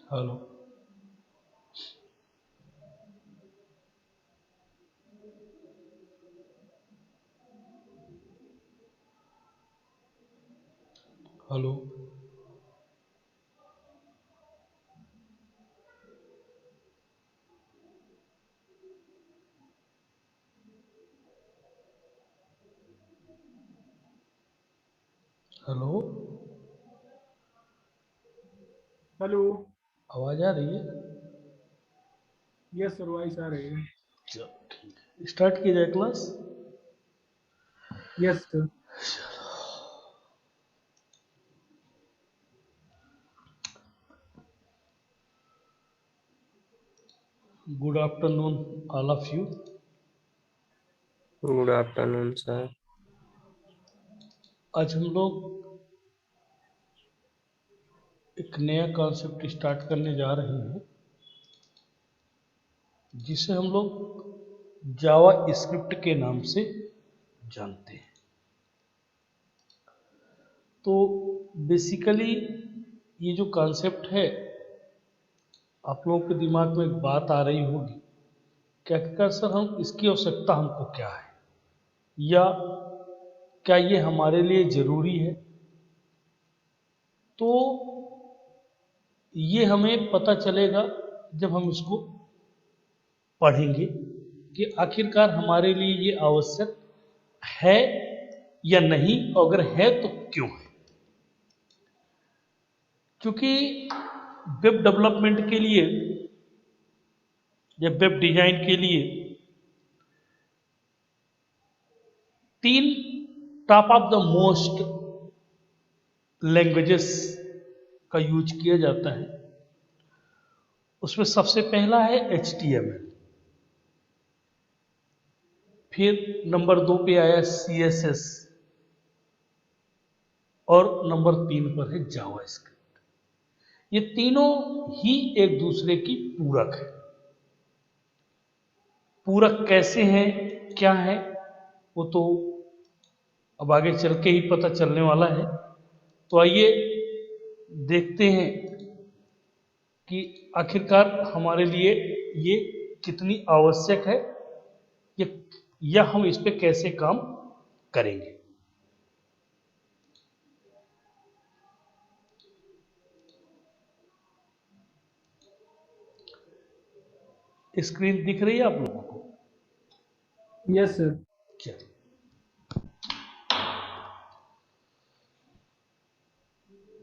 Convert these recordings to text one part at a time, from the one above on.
Hello. Hello. Hello. Hello. आवाज आ रही है? यस सर, वॉइस आ रही है। चलो ठीक है, स्टार्ट की जाए class. Yes sir. Good afternoon all of you. Good afternoon sir. आज हम लोग एक नया कॉन्सेप्ट स्टार्ट करने जा रहे हैं, जिसे हम लोग जावा स्क्रिप्ट के नाम से जानते हैं। तो बेसिकली ये जो कॉन्सेप्ट है, आप लोगों के दिमाग में एक बात आ रही होगी कि आखिरकार सर हम इसकी आवश्यकता हमको क्या है, या क्या ये हमारे लिए ज़रूरी है। तो ये हमें पता चलेगा जब हम इसको पढ़ेंगे कि आखिरकार हमारे लिए ये आवश्यक है या नहीं, अगर है तो क्यों है। क्योंकि वेब डेवलपमेंट के लिए या वेब डिजाइन के लिए तीन top of the most languages का यूज किया जाता है। उसमें सबसे पहला है HTML, फिर नंबर 2 पे आया CSS, और नंबर 3 पर है जावास्क्रिप्ट। ये तीनों ही एक दूसरे की पूरक है। पूरक कैसे हैं, क्या है, वो तो अब आगे चल के ही पता चलने वाला है। तो आइए देखते हैं कि आखिरकार हमारे लिए ये कितनी आवश्यक है, या, या हम इस पे कैसे काम करेंगे। स्क्रीन दिख रही है आप लोगों को? Yes sir. चलिए,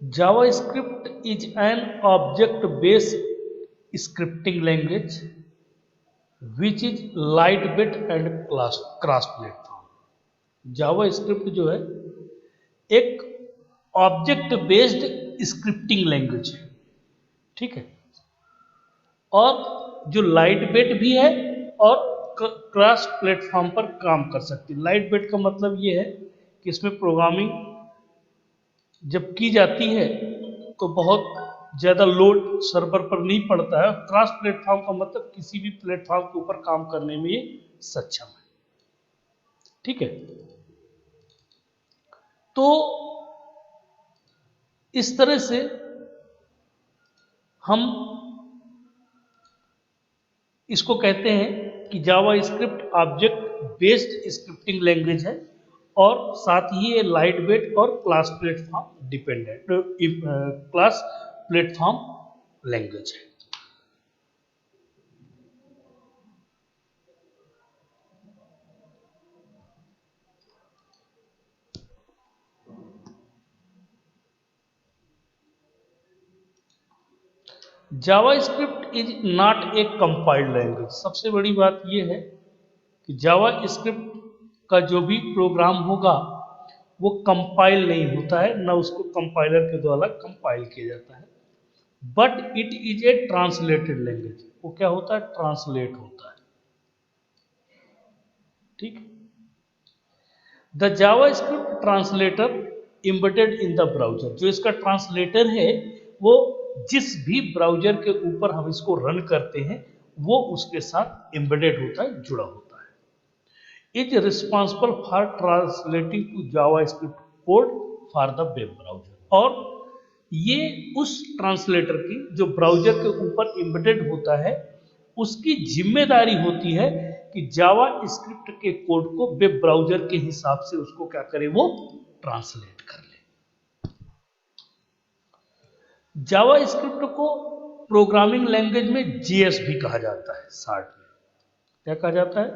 JavaScript is an object-based scripting language which is lightweight and cross platform। JavaScript जो है एक ऑब्जेक्ट बेस्ड स्क्रिप्टिंग लैंग्वेज है, ठीक है, और जो लाइट वेट भी है और क्रॉस प्लेटफॉर्म पर काम कर सकती है। लाइट वेट का मतलब ये है कि इसमें प्रोग्रामिंग जब की जाती है तो बहुत ज़्यादा लोड सर्वर पर नहीं पड़ता है। क्रॉस प्लेटफॉर्म का मतलब किसी भी प्लेटफॉर्म के ऊपर काम करने में ये सक्षम है, ठीक है। तो इस तरह से हम इसको कहते हैं कि JavaScript object based scripting language है, और साथ ही ये लाइट वेट और cross platform dependent cross platform language है। JavaScript is not a compiled language. सबसे बड़ी बात यह है कि जावा स्क्रिप्ट का जो भी प्रोग्राम होगा वो कंपाइल नहीं होता है, ना उसको कंपाइलर के द्वारा कंपाइल किया जाता है। But it is a translated language. वो क्या होता है? ट्रांसलेट होता है, ठीक। The Java script translator embedded in the browser. जो इसका ट्रांसलेटर है वो जिस भी ब्राउजर के ऊपर हम इसको रन करते हैं वो उसके साथ एम्बेडेड होता है, जुड़ा होता है। It is responsible for translating to JavaScript code for the web browser. और ये उस ट्रांसलेटर की जो ब्राउजर के ऊपर एम्बेडेड होता है उसकी जिम्मेदारी होती है कि जावा स्क्रिप्ट के कोड को वेब ब्राउजर के हिसाब से उसको क्या करे, वो ट्रांसलेट कर ले। जावा स्क्रिप्ट को प्रोग्रामिंग लैंग्वेज में जेएस भी कहा जाता है, शार्ट में क्या कहा जाता है,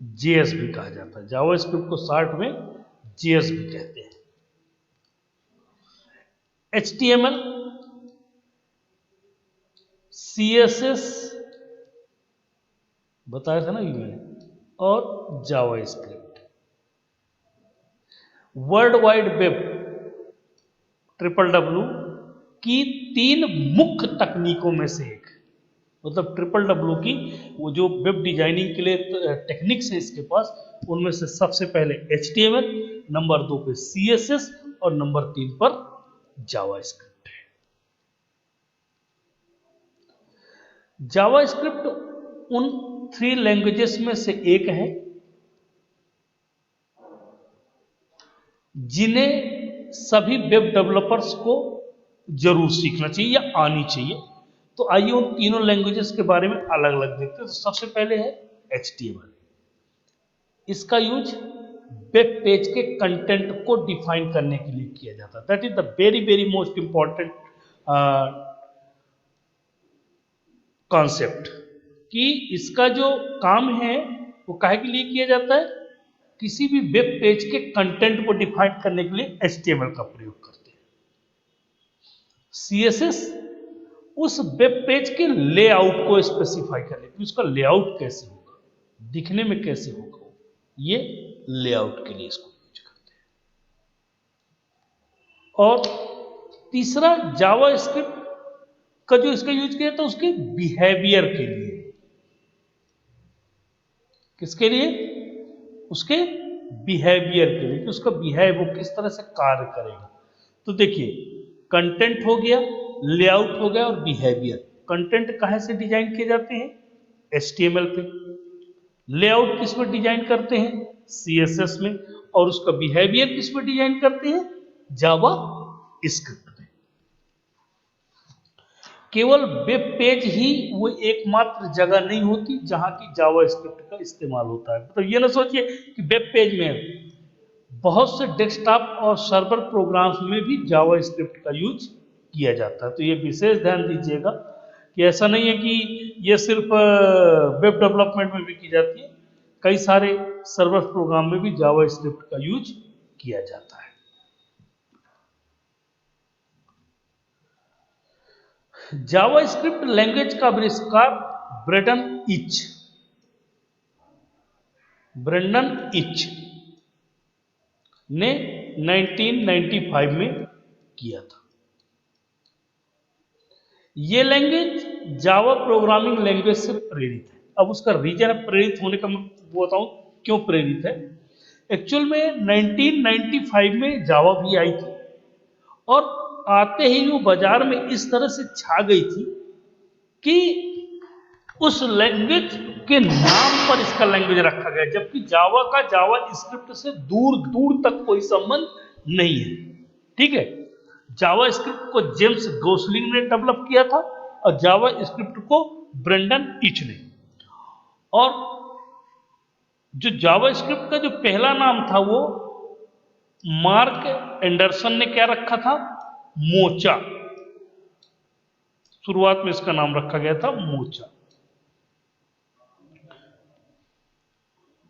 जेएस भी कहा जाता है। जावा स्क्रिप्ट को शार्ट में जेएस भी कहते हैं। HTML, CSS बताया था ना ये मैंने, और JavaScript. World wide web WWW की 3 मुख्य तकनीकों में से एक, मतलब WWW की वो जो वेब डिजाइनिंग के लिए टेक्निक्स है इसके पास, उनमें से सबसे पहले HTML, नंबर 2 पे CSS और नंबर 3 पर जावा स्क्रिप्ट है। जावा स्क्रिप्ट उन 3 लैंग्वेजेस में से एक है जिन्हें सभी वेब डेवलपर्स को जरूर सीखना चाहिए या आनी चाहिए। तो आइए उन तीनों लैंग्वेजेस के बारे में अलग अलग देखते हैं। तो सबसे पहले है HTML। इसका यूज वेब पेज के कंटेंट को डिफाइन करने के लिए किया जाता है। That is the very very most important concept, कि इसका जो काम है वो काहे के लिए किया जाता है, किसी भी वेब पेज के कंटेंट को डिफाइन करने के लिए HTML का प्रयोग करते हैं। CSS उस वेब पेज के लेआउट को स्पेसिफाई करने के लिए, उसका लेआउट कैसे होगा, दिखने में कैसे होगा, ये लेआउट के लिए इसको यूज करते हैं। और तीसरा जावा स्क्रिप्ट का जो इसका यूज किया था उसके बिहेवियर के लिए। किसके लिए, उसके बिहेवियर के लिए, कि उसका बिहेव वो किस तरह से कार्य करेगा। तो देखिए, कंटेंट हो गया, लेआउट हो गया और बिहेवियर। कंटेंट कहाँ से डिजाइन किए जाते हैं, HTML पे। लेआउट किस में डिजाइन करते हैं, CSS में। और उसका बिहेवियर किस में डिजाइन करते हैं, जावा स्क्रिप्ट में। केवल वेब पेज ही वो एकमात्र जगह नहीं होती जहां की जावा स्क्रिप्ट का इस्तेमाल होता है। मतलब ये ना सोचिए कि वेब पेज में, बहुत से डेस्कटॉप और सर्वर प्रोग्राम्स में भी जावा स्क्रिप्ट का यूज किया जाता है। तो ये विशेष ध्यान दीजिएगा कि ऐसा नहीं है कि ये सिर्फ वेब डेवलपमेंट में भी की जाती है, कई सारे सर्वर प्रोग्राम में भी जावा स्क्रिप्ट का यूज किया जाता है। जावा स्क्रिप्ट लैंग्वेज का आविष्कार ब्रेंडन इच ने 1995 में किया था। यह लैंग्वेज जावा प्रोग्रामिंग लैंग्वेज से प्रेरित है। अब उसका रीजन प्रेरित होने का मैं बताऊं क्यों प्रेरित है। एक्चुअल में 1995 में जावा भी आई थी और आते ही वो बाजार में इस तरह से छा गई थी कि उस लैंग्वेज के नाम पर इसका लैंग्वेज रखा गया, जबकि जावा का जावा स्क्रिप्ट से दूर दूर तक कोई संबंध नहीं है। ठीक है, जावा स्क्रिप्ट को जेम्स गोसलिंग ने डेवलप किया था और जावा स्क्रिप्ट को ब्रेंडन इच ने। और जो जावा स्क्रिप्ट का जो पहला नाम था वो मार्क एंडरसन ने क्या रखा था, मोचा। शुरुआत में इसका नाम रखा गया था मोचा।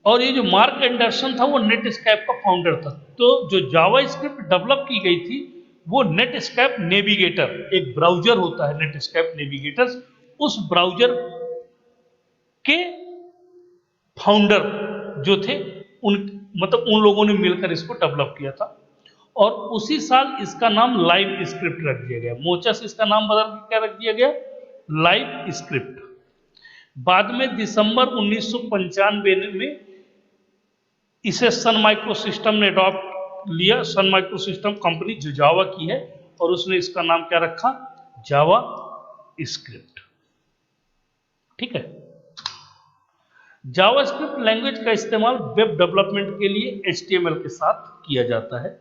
और ये जो मार्क एंडरसन था वो नेटस्केप का फाउंडर था। तो जो जावा स्क्रिप्ट डेवलप की गई थी वो नेटस्केप नेविगेटर, एक ब्राउजर होता है नेटस्केप नेविगेटर, उस ब्राउजर के फाउंडर जो थे उन लोगों ने मिलकर इसको डेवलप किया था। और उसी साल इसका नाम लाइव स्क्रिप्ट रख दिया गया। मोचा से इसका नाम बदल के क्या रख दिया गया, लाइव स्क्रिप्ट। बाद में दिसंबर 1995 में इसे सन माइक्रोसिस्टम ने अडॉप्ट लिया। सन माइक्रोसिस्टम कंपनी जो जावा की है, और उसने इसका नाम क्या रखा, जावा स्क्रिप्ट। ठीक है, जावा स्क्रिप्ट लैंग्वेज का इस्तेमाल वेब डेवलपमेंट के लिए HTML के साथ किया जाता है।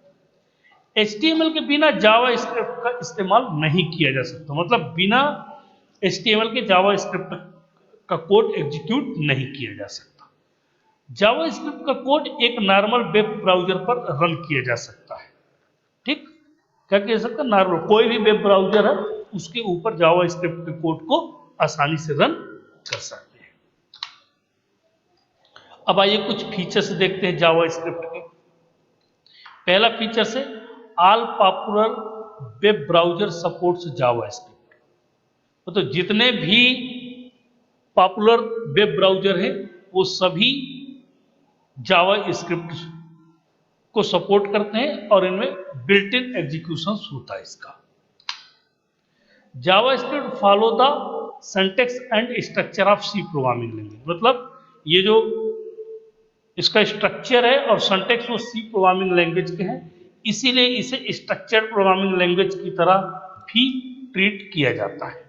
HTML के बिना जावा स्क्रिप्ट का इस्तेमाल नहीं किया जा सकता, मतलब बिना HTML के जावा स्क्रिप्ट का कोड एग्जीक्यूट नहीं किया जा सकता। जावा स्क्रिप्ट का कोड एक नॉर्मल वेब ब्राउजर पर रन किया जा सकता है। ठीक, क्या किया जा सकता है? नॉर्मल कोई भी वेब ब्राउजर है उसके ऊपर जावा स्क्रिप्ट के कोड को आसानी से रन कर सकते हैं। अब आइए कुछ फीचर्स देखते हैं जावा स्क्रिप्ट के। पहला फीचर है all popular web browser supports JavaScript, मतलब जितने भी पॉपुलर वेब ब्राउजर हैं वो सभी जावा स्क्रिप्ट को सपोर्ट करते हैं और इनमें बिल्ट इन एग्जीक्यूशन होता है इसका। JavaScript follow the syntax and structure of C programming language, मतलब ये जो इसका स्ट्रक्चर है और सिंटैक्स वो सी प्रोग्रामिंग लैंग्वेज के हैं, इसीलिए इसे स्ट्रक्चर्ड प्रोग्रामिंग लैंग्वेज की तरह भी ट्रीट किया जाता है।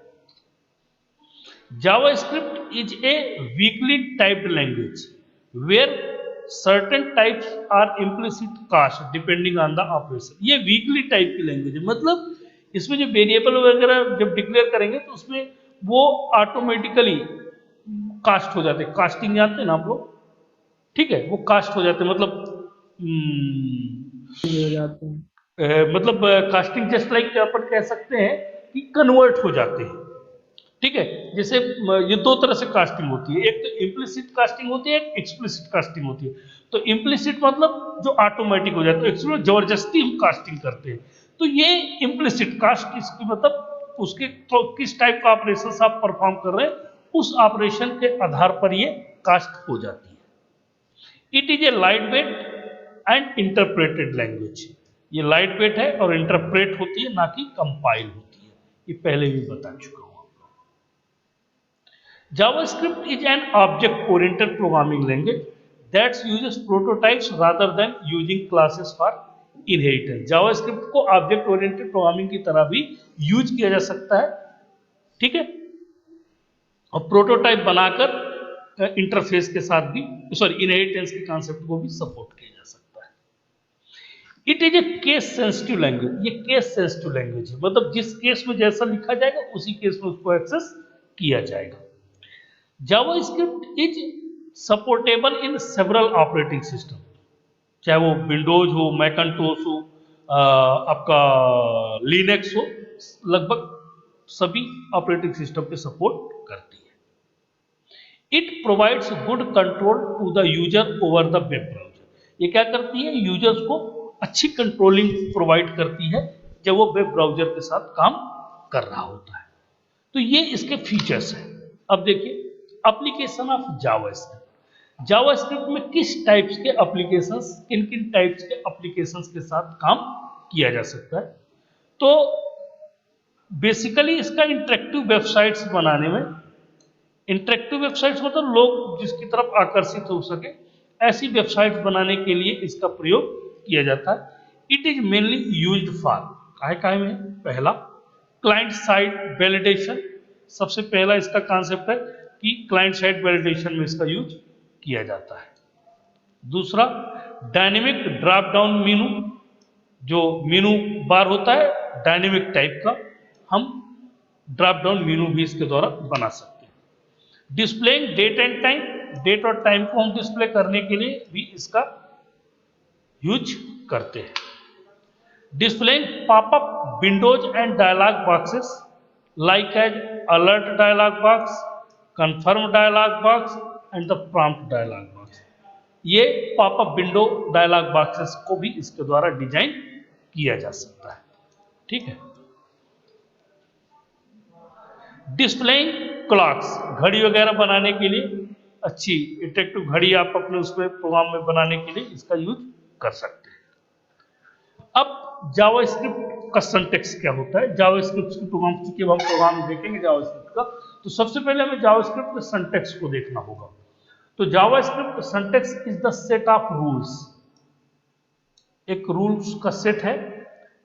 JavaScript is a weakly typed language where certain types are implicit cast depending on the operation। ये weakly type की लैंग्वेज है, मतलब इसमें जो वेरिएबल वगैरह जब डिक्लेयर करेंगे तो उसमें वो ऑटोमेटिकली कास्ट हो जाते हैं। कास्टिंग जानते हैं ना आप लोग? ठीक है, वो कास्ट हो जाते हैं, मतलब हो जाते हैं। मतलब कास्टिंग जस्ट लाइक अपन कह सकते हैं कि कन्वर्ट हो जाते हैं। ठीक है, जैसे ये दो तरह से कास्टिंग होती है, एक तो इम्प्लिसिट कास्टिंग होती है, एक एक्सप्लिसिट कास्टिंग होती है। तो इम्प्लिसिट मतलब जो ऑटोमेटिक हो जाता है, एक्चुअली जबरदस्ती हम कास्टिंग करते हैं। तो ये इम्प्लिसिट कास्ट इसकी मतलब उसके तो किस टाइप का ऑपरेशन आप परफॉर्म कर रहे हैं उस ऑपरेशन के आधार पर ये कास्ट हो जाती है। It is a light weight and interpreted language, ये लाइट वेट है और इंटरप्रेट होती है, ना कि कंपाइल होती है, ये पहले भी बता चुका हूं। JavaScript is an object-oriented programming language that uses prototypes rather than using classes for inheritance। JavaScript को object-oriented programming की तरह भी यूज किया जा सकता है, ठीक है, और प्रोटोटाइप बनाकर इंटरफेस के साथ भी इनहेरिटेंस के कॉन्सेप्ट को भी सपोर्ट किया जा सकता है। It is a case sensitive language, ये केस सेंसिटिव लैंग्वेज है, मतलब जिस केस में जैसा लिखा जाएगा उसी केस में उसको एक्सेस किया जाएगा। JavaScript is supportable in several operating system, चाहे वो विंडोज हो, मैकन्टोस हो, आपका लिनक्स हो, लगभग सभी ऑपरेटिंग सिस्टम पे सपोर्ट करती है। It provides good control to the user over the web browser, ये क्या करती है? यूजर्स को अच्छी कंट्रोलिंग प्रोवाइड करती है जब वो वेब ब्राउजर के साथ काम कर रहा होता है। तो ये इसके फीचर्स हैं। अब देखिए एप्लीकेशन ऑफ जावास्क्रिप्ट। जावास्क्रिप्ट में किस टाइप्स के एप्लीकेशंस, किन किन टाइप्स के एप्लीकेशंस के साथ काम किया जा सकता है? तो बेसिकली इसका इंटरेक्टिव वेबसाइट्स बनाने में, इंटरेक्टिव वेबसाइट्स मतलब लोग जिसकी तरफ आकर्षित हो सके ऐसी वेबसाइट्स बनाने के लिए इसका प्रयोग किया जाता है। It is mainly used for काहे में? पहला क्लाइंट साइड वैलिडेशन, सबसे पहला इसका कॉन्सेप्ट है कि क्लाइंट साइड वैलिडेशन में इसका यूज किया जाता है। दूसरा डायनेमिक ड्रॉप डाउन मेनू, जो मेनू बार होता है डायनेमिक टाइप का, हम ड्रॉप डाउन मेनू भी इसके द्वारा बना सकते हैं। Displaying date and time, date और टाइम को हम डिस्प्ले करने के लिए भी इसका यूज करते हैं। Displaying popup windows and dialog boxes like as alert dialog box, confirm dialog box and the prompt dialog box, ये पॉपअप विंडो डायलॉग बॉक्सेस को भी इसके द्वारा डिजाइन किया जा सकता है। ठीक है। डिस्प्लेइंग क्लॉक्स, घड़ी वगैरह बनाने के लिए अच्छी इंटरेक्टिव घड़ी आप अपने उसमें प्रोग्राम में बनाने के लिए इसका यूज कर सकते हैं। अब जावास्क्रिप्ट का सिंटैक्स क्या होता है? जावास्क्रिप्ट की प्रोग्राम देखेंगे जावास्क्रिप्ट का, तो सबसे पहले हमें जावास्क्रिप्ट के सिंटैक्स को देखना होगा। तो JavaScript syntax is the set of rules, एक रूल्स का सेट है।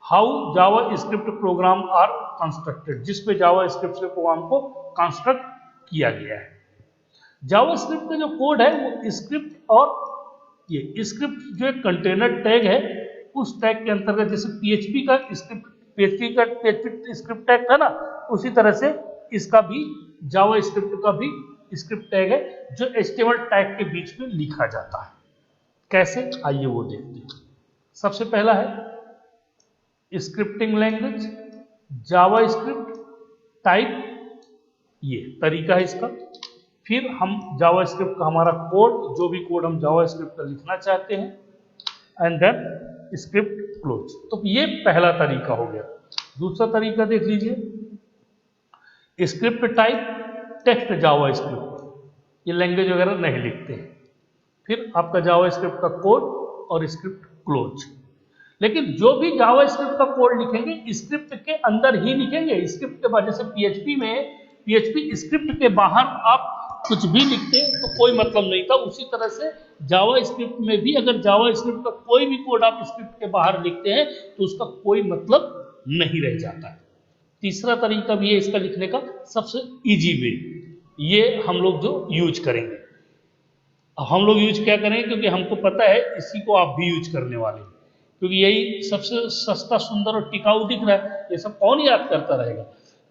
How JavaScript program are constructed, जिसपे जावास्क्रिप्ट से प्रोग्राम को कंस्ट्रक्ट किया गया है। जावास्क्रिप्ट का जो कोड है वो स्क्रिप्ट और ये स्क्रिप्ट जो एक कंटेनर टैग है उस टैग के अंतर्गत, जैसे पीएचपी का स्क्रिप्ट टैग था ना, उसी तरह से इसका भी जावा स्क्रिप्ट का भी स्क्रिप्ट टैग है जो एचटीएमएल टैग के बीच में लिखा जाता है। कैसे, आइए वो देखते हैं। सबसे पहला है स्क्रिप्टिंग लैंग्वेज जावा स्क्रिप्ट टाइप, ये तरीका है इसका। फिर हम जावा स्क्रिप्ट का हमारा कोड, जो भी कोड हम जावा स्क्रिप्ट का लिखना चाहते हैं, एंड देन स्क्रिप्ट क्लोज। तो ये पहला तरीका हो गया। दूसरा तरीका देख लीजिए, स्क्रिप्ट टाइप टेक्स्ट जावा स्क्रिप्ट, ये लैंग्वेज वगैरह नहीं लिखते हैं। फिर आपका जावा स्क्रिप्ट का कोड और स्क्रिप्ट क्लोज। लेकिन जो भी जावा स्क्रिप्ट का कोड लिखेंगे स्क्रिप्ट के अंदर ही लिखेंगे। स्क्रिप्ट के बाद, जैसे पीएचपी में पीएचपी स्क्रिप्ट के बाहर आप कुछ भी लिखते तो कोई मतलब नहीं था, उसी तरह से जावा स्क्रिप्ट में भी अगर जावा स्क्रिप्ट का कोई भी कोड आप स्क्रिप्ट के बाहर लिखते हैं तो उसका कोई मतलब नहीं रह जाता है। तीसरा तरीका भी है इसका लिखने का, सबसे इजी वे, ये हम लोग जो यूज करेंगे। हम लोग यूज क्या करेंगे, क्योंकि हमको पता है इसी को आप भी यूज करने वाले हैं, क्योंकि यही सबसे सस्ता, सुंदर और टिकाऊ दिख रहा है। ये सब कौन याद करता रहेगा।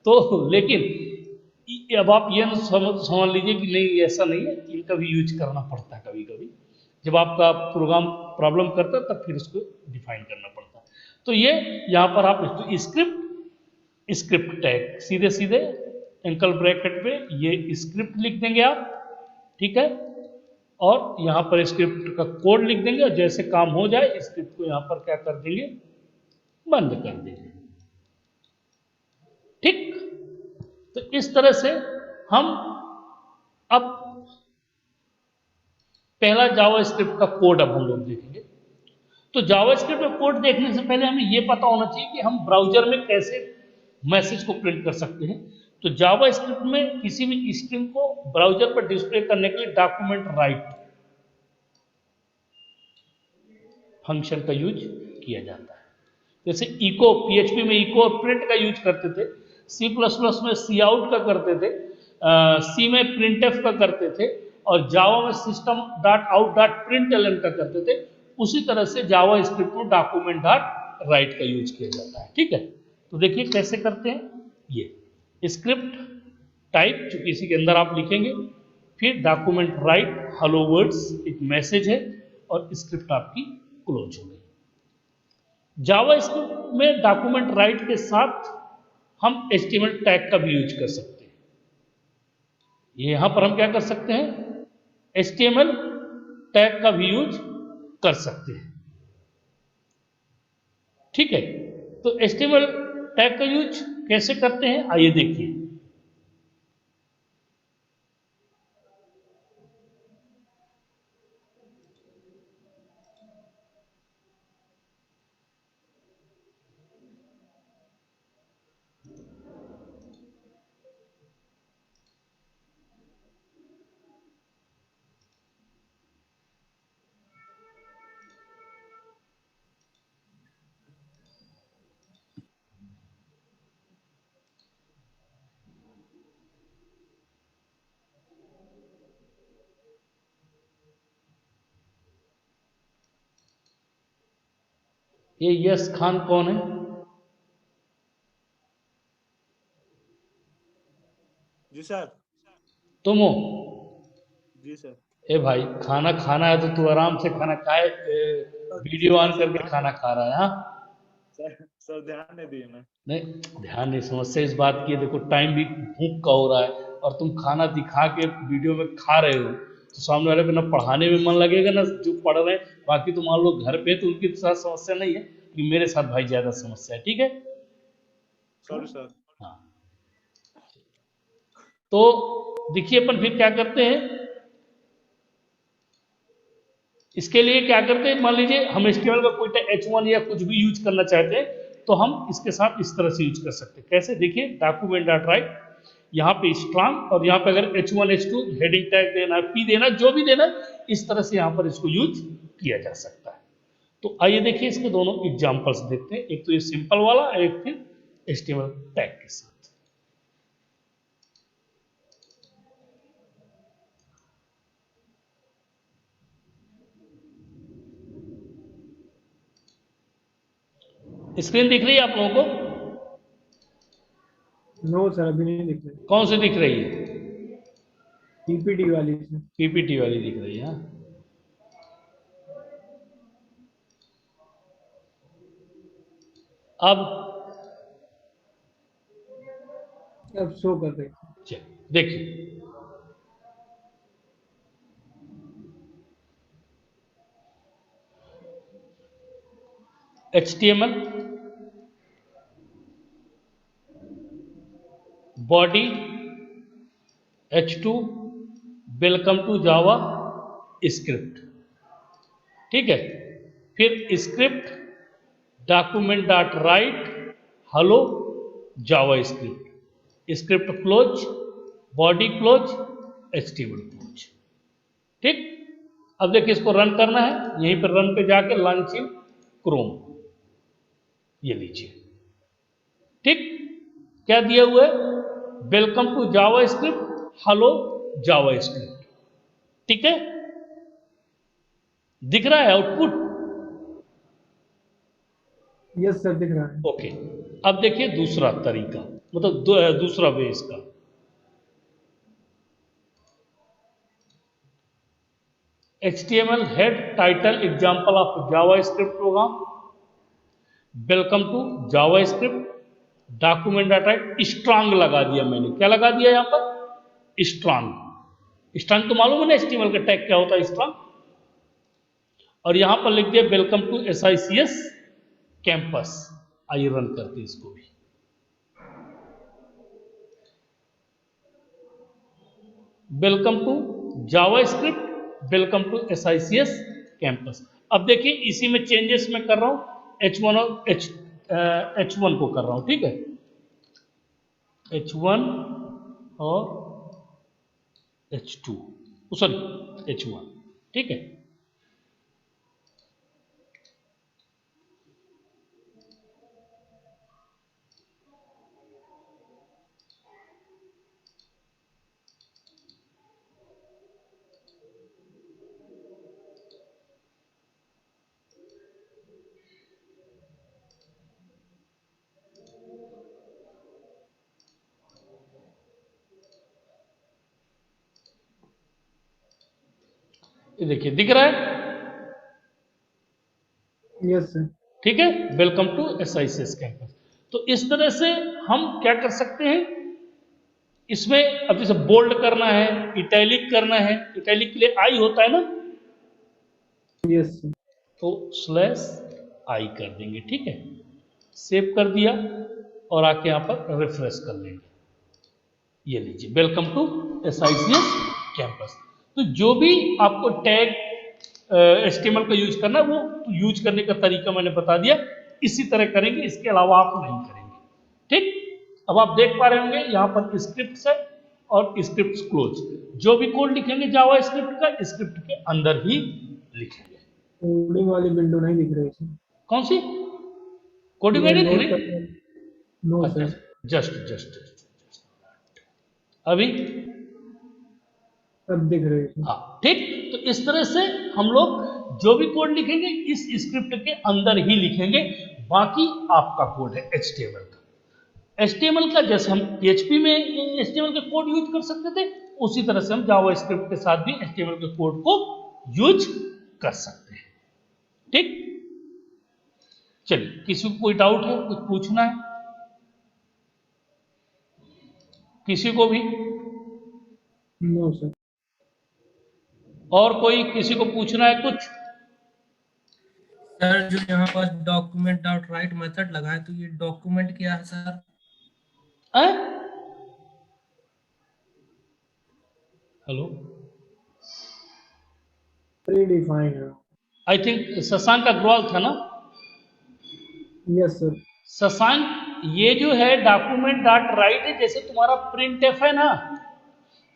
तो लेकिन अब आप ये समझ लीजिए कि नहीं, ऐसा नहीं है, इनका भी यूज करना पड़ता है कभी कभी। जब आपका प्रोग्राम प्रॉब्लम करता है तब फिर उसको डिफाइन करना पड़ता है। तो ये यहाँ पर आप स्क्रिप्ट टैग सीधे सीधे एंकल ब्रैकेट में ये स्क्रिप्ट लिख देंगे आप, ठीक है, और यहाँ पर स्क्रिप्ट का कोड लिख देंगे और जैसे काम हो जाए स्क्रिप्ट को यहाँ पर क्या कर देंगे, बंद कर देंगे। ठीक, तो इस तरह से हम अब पहला जावा स्क्रिप्ट का कोड अब हम लोग देखेंगे। तो जावा स्क्रिप्ट का कोड देखने से पहले हमें यह पता होना चाहिए कि हम ब्राउजर में कैसे मैसेज को प्रिंट कर सकते हैं। तो जावा स्क्रिप्ट में किसी भी स्ट्रिंग को ब्राउजर पर डिस्प्ले करने के लिए डॉक्यूमेंट राइट फंक्शन का यूज किया जाता है। जैसे इको, पीएचपी में इको और प्रिंट का यूज करते थे, सी प्लस प्लस में सी आउट का करते थे, सी में प्रिंट एफ का करते थे, और जावा में system dot out dot print L का करते थे। उसी तरह से जावा स्क्रिप्ट में डॉक्यूमेंट डॉट राइट का यूज किया जाता है। ठीक है, तो देखिए कैसे करते हैं। ये स्क्रिप्ट टाइप जो किसी के अंदर आप लिखेंगे, फिर डॉक्यूमेंट राइट हेलो वर्ड्स एक मैसेज है, और स्क्रिप्ट आपकी क्लोज हो गई। जावा स्क्रिप्ट में डॉक्यूमेंट राइट के साथ हम एचटीएमएल टैग का भी यूज कर सकते हैं। यहां पर हम क्या कर सकते हैं, एचटीएमएल टैग का भी यूज कर सकते हैं। ठीक है, तो एचटीएमएल टैग का यूज कैसे करते हैं, आइए देखिए। ये यस खान कौन है? जी सर। तुम हो? जी सर। ए भाई, खाना खाना है तो तू आराम से खाना खाए, वीडियो ऑन सर करके खाना खा रहा है। हाँ, सर ध्यान नहीं दिए मैं। नहीं ध्यान नहीं, समस्या इस बात की है, देखो टाइम भी भूख का हो रहा है और तुम खाना दिखा के वीडियो में खा रहे हो, तो सामने वाले को ना पढ़ाने में मन लगेगा ना जो पढ़ रहे हैं। बाकी तुम मान लो घर पे तो उनके साथ समस्या नहीं है, कि मेरे साथ भाई ज्यादा समस्या है। ठीक है, सॉरी सर। हाँ, तो देखिए अपन फिर क्या करते हैं। इसके लिए क्या करते हैं, मान लीजिए हम एचटीएमएल का कोई H1 या कुछ भी यूज करना चाहते हैं, तो हम इसके साथ इस तरह से यूज कर सकते हैं। कैसे, देखिए डॉक्यूमेंट डॉट राइट, यहाँ पे स्ट्रांग, और यहाँ पे अगर H1 H2 हेडिंग टैग देना है, पी देना, जो भी देना, इस तरह से यहाँ पर इसको यूज किया जा सकता है। तो आइए देखिए इसके दोनों एग्जाम्पल्स देखते हैं, एक तो ये सिंपल वाला, एक फिर एचटीएमएल टैग के साथ। स्क्रीन दिख रही है आप लोगों को? नो सर, अभी नहीं दिख रही। कौन सी दिख रही है? पीपीटी वाली से। पीपीटी वाली दिख रही है, हाँ? अब अब शो कर रही है। चलिए देखिए, HTML body H2 welcome to JavaScript, ठीक है। फिर script document dot write hello JavaScript, script close, body close, HTML close, ठीक। अब देखिए इसको रन करना है, यहीं पर रन पे जाके लॉन्च इन क्रोम, ये लीजिए, ठीक। क्या दिया हुआ है? Welcome to JavaScript hello JavaScript, ठीक है। दिख रहा है आउटपुट? यस सर, दिख रहा है। ओके। अब देखिए दूसरा तरीका, मतलब दूसरा वे इसका। HTML head title example of JavaScript program, welcome to JavaScript, document data strong लगा दिया मैंने। क्या लगा दिया यहां पर? स्ट्रांग। स्ट्रांग तो मालूम है ना HTML का टैग क्या होता है, स्ट्रांग। और यहां पर लिख दिया वेलकम टू SICS कैंपस। आइए रन करते इसको भी। Welcome to JavaScript, welcome to SICS campus. अब देखिए इसी में चेंजेस मैं कर रहा हूं, H1 और H1 को कर रहा हूं, ठीक है। H1 और H2, सॉरी H1, ठीक है। ये देखिए दिख रहा है, यस सर। ठीक है। Welcome to SICS campus. तो इस तरह से हम क्या कर सकते हैं इसमें। अब जैसे बोल्ड करना है, इटैलिक करना है, इटैलिक के लिए आई होता है ना, यस सर। तो /i कर देंगे, ठीक है। सेव कर दिया और आके यहां पर रिफ्रेश कर लेंगे। ये लीजिए वेलकम टू SICS कैंपस। तो जो भी आपको टैग HTML का यूज करना है वो यूज करने का तरीका मैंने बता दिया, इसी तरह करेंगे, इसके अलावा आप नहीं करेंगे, ठीक। अब आप देख पा रहे होंगे यहां पर स्क्रिप्ट है और स्क्रिप्ट क्लोज। जो भी कोड लिखेंगे जावा स्क्रिप्ट का, स्क्रिप्ट के अंदर ही लिखेंगे। कोडिंग वाली विंडो नहीं दिख रही सर। कौन सी कोडिंग नहीं दिख रही? नो अच्छा, सर। जस्ट अभी, अब दिख रही है। हाँ, ठीक। तो इस तरह से हम लोग जो भी कोड लिखेंगे इस स्क्रिप्ट के अंदर ही लिखेंगे, बाकी आपका कोड है HTML का। HTML का जैसे हम PHP में HTML के कोड यूज कर सकते थे, उसी तरह से हम जावा स्क्रिप्ट के साथ भी HTML के कोड को यूज कर सकते हैं, ठीक। चलिए, किसी को कोई डाउट है, कुछ पूछना है किसी को भी? No sir. और कोई किसी को पूछना है कुछ? सर जो यहाँ पर डॉक्यूमेंट डॉट राइट मेथड लगा है, तो ये डॉक्यूमेंट क्या है सर? हेलो, प्रीडिफाइंड है। आई थिंक शशांक अग्रवाल था ना? Yes sir. शशांक, ये जो है डॉक्यूमेंट डॉट राइट है, जैसे तुम्हारा प्रिंट एफ है ना,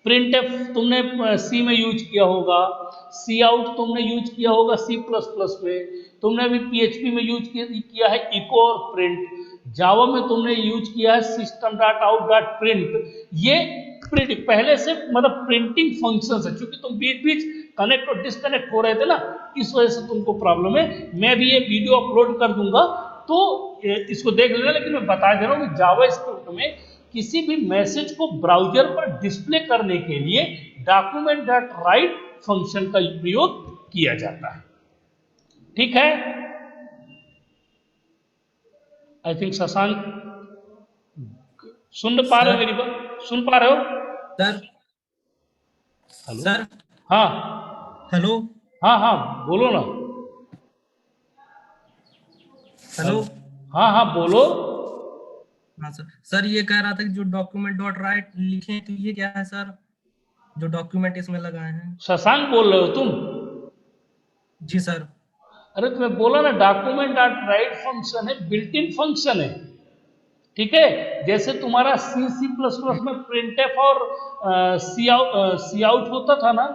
प्रिंट एफ तुमने सी में यूज किया होगा, सी आउट तुमने यूज किया होगा C++ में, तुमने अभी PHP में यूज किया है इको और प्रिंट, जावा में तुमने यूज किया है system dot out dot print. ये प्रिंट पहले से मतलब प्रिंटिंग फंक्शन है, क्योंकि तुम बीच बीच कनेक्ट और डिस्कनेक्ट हो रहे थे ना, इस वजह से तुमको प्रॉब्लम है। मैं भी ये वीडियो अपलोड कर दूंगा, तो इसको देख लेना, लेकिन मैं बता दे रहा हूँ कि जावास्क्रिप्ट में किसी भी मैसेज को ब्राउजर पर डिस्प्ले करने के लिए document.write फंक्शन का प्रयोग किया जाता है। ठीक है, आई थिंक शशांक सुन पा रहे हो मेरी बात? सुन पा रहे हो? Sir hello? सर हाँ हेलो हाँ हाँ बोलो ना। हेलो। हाँ हाँ बोलो। हाँ सर, सर ये कह रहा था कि जो डॉक्यूमेंट डॉट राइट लिखे तो ये क्या है सर, जो डॉक्यूमेंट इसमें लगाए हैं? शशांक बोल रहे हो तुम? जी सर। अरे तुम्हें बोला ना, डॉक्यूमेंट डॉट राइट फंक्शन है, बिल्ट इन फंक्शन है। ठीक है, जैसे तुम्हारा C++ में प्रिंटफ और सी आउट होता था ना,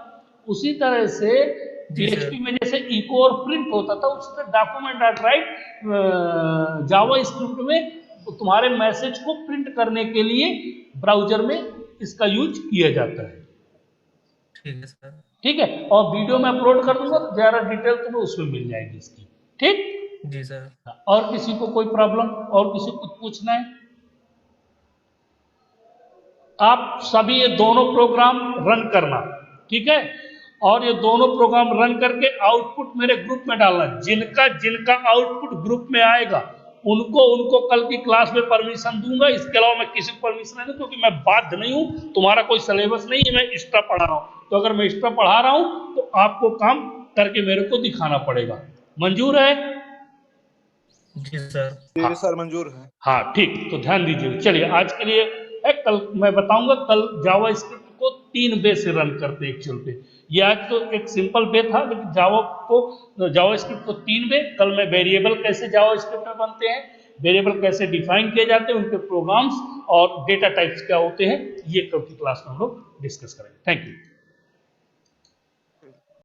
उसी तरह से जी सर। PHP में जैसे इको और प्रिंट होता था, उस तरह डॉक्यूमेंट डॉट राइट जावा स्क्रिप्ट में तुम्हारे मैसेज को प्रिंट करने के लिए ब्राउजर में इसका यूज किया जाता है। ठीक है सर। ठीक है, और वीडियो में अपलोड कर दूंगा तो ज्यादा डिटेल तुम्हें उसमें मिल जाएगी इसकी। ठीक, जी सर। और किसी को कोई प्रॉब्लम, और किसी को कुछ पूछना है? आप सभी ये दोनों प्रोग्राम रन करना, ठीक है, और ये दोनों प्रोग्राम रन करके आउटपुट मेरे ग्रुप में डालना। जिनका जिनका आउटपुट ग्रुप में आएगा उनको कल की क्लास में परमिशन दूंगा। इसके अलावा मैं किसी को परमिशन नहीं दूं, क्योंकि मैं बाध्य नहीं हूं, तुम्हारा कोई सिलेबस नहीं है, मैं एक्स्ट्रा पढ़ा रहा हूं। तो अगर मैं एक्स्ट्रा पढ़ा रहा हूं तो आपको काम करके मेरे को दिखाना पड़ेगा। मंजूर है? जी सर। जी सर मंजूर है। हाँ ठीक, तो ध्यान दीजिए। चलिए आज के लिए कल मैं बताऊंगा, कल जावा स्क्रिप्ट को 3 वे से रन करते हैं एक्चुअल पे। ये आज तो एक सिंपल वे था, लेकिन जावा स्क्रिप्ट को 3 वे। कल मैं वेरिएबल कैसे जावा स्क्रिप्ट में बनते हैं, वेरिएबल कैसे डिफाइन किए जाते हैं, उनके प्रोग्राम्स और डेटा टाइप्स क्या होते हैं, ये कल की क्लास में हम लोग डिस्कस करेंगे। Thank you.